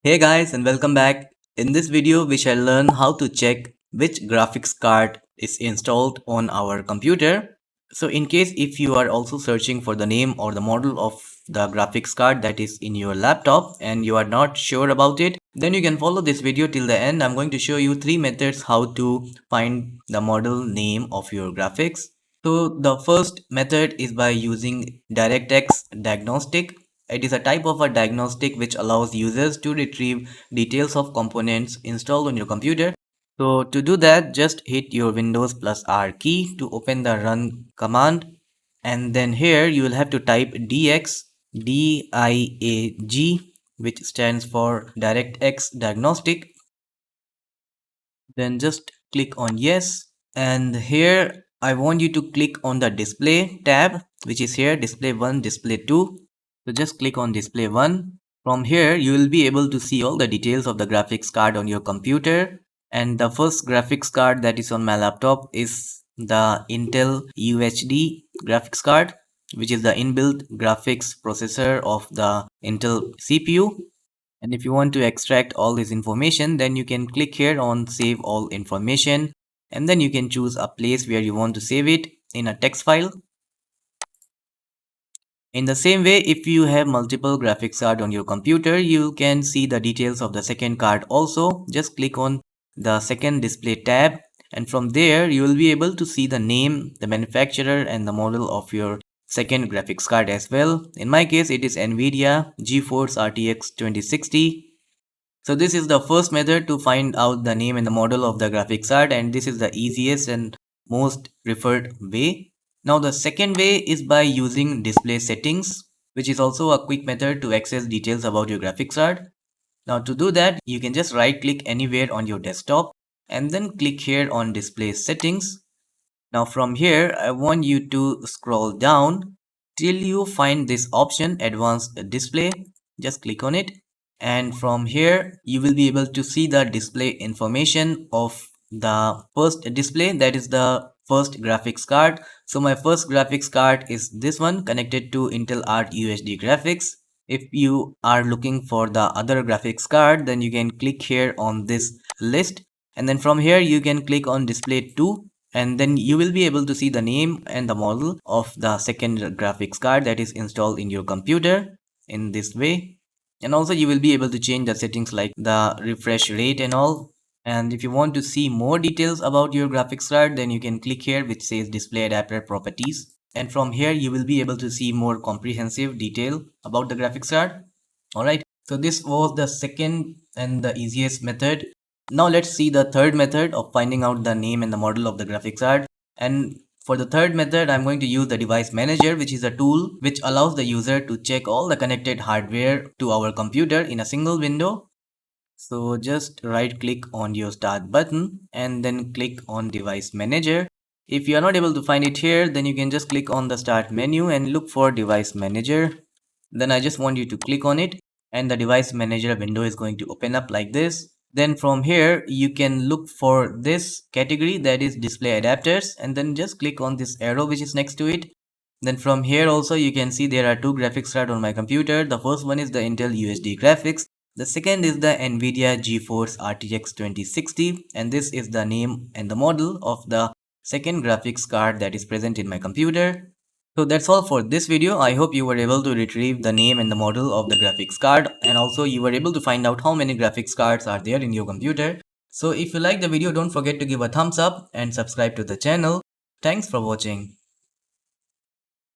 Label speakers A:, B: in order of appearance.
A: Hey guys and welcome back. In this video we shall learn how to check which graphics card is installed on our computer. So in case if you are also searching for the name or the model of the graphics card that is in your laptop and you are not sure about it, then you can follow this video till the end. I'm going to show you 3 methods how to find the model name of your graphics. So the first method is by using DirectX Diagnostic. It is a type of a diagnostic which allows users to retrieve details of components installed on your computer. So to do that, just hit your Windows plus R key to open the run command. And then here you will have to type DIAG, which stands for DirectX Diagnostic. Then just click on yes. And here I want you to click on the display tab, which is here display 1, display 2. So just click on display 1. From here you will be able to see all the details of the graphics card on your computer. And the first graphics card that is on my laptop is the Intel UHD graphics card, which is the inbuilt graphics processor of the Intel CPU. And if you want to extract all this information, then you can click here on save all information, and then you can choose a place where you want to save it in a text file. In the same way, if you have multiple graphics card on your computer, you can see the details of the second card also. Just click on the second display tab, and from there you will be able to see the name, the manufacturer and the model of your second graphics card as well. In my case, it is Nvidia GeForce RTX 2060. So this is the first method to find out the name and the model of the graphics card, and this is the easiest and most preferred way. Now the second way is by using display settings, which is also a quick method to access details about your graphics card. Now to do that, you can just right click anywhere on your desktop and then click here on display settings. Now from here, I want you to scroll down till you find this option advanced display. Just click on it, and from here you will be able to see the display information of the first display, that is the first graphics card. So my first graphics card is this one, connected to Intel Arc UHD graphics. If you are looking for the other graphics card, then you can click here on this list, and then from here you can click on display 2, and then you will be able to see the name and the model of the second graphics card that is installed in your computer in this way. And also you will be able to change the settings like the refresh rate and all. And if you want to see more details about your graphics card, then you can click here which says display adapter properties, and from here you will be able to see more comprehensive detail about the graphics card. Alright, so this was the second and the easiest method. Now let's see the third method of finding out the name and the model of the graphics card. And for the third method, I'm going to use the device manager, which is a tool which allows the user to check all the connected hardware to our computer in a single window. So just right click on your start button and then click on device manager. If you are not able to find it here, then you can just click on the start menu and look for device manager. Then I just want you to click on it, and the device manager window is going to open up like this. Then from here you can look for this category, that is display adapters, and then just click on this arrow which is next to it. Then from here also you can see there are two graphics cards on my computer. The first one is the Intel UHD graphics. The second is the Nvidia GeForce RTX 2060, and this is the name and the model of the second graphics card that is present in my computer. So that's all for this video. I hope you were able to retrieve the name and the model of the graphics card, and also you were able to find out how many graphics cards are there in your computer. So if you like the video, don't forget to give a thumbs up and subscribe to the channel. Thanks for watching.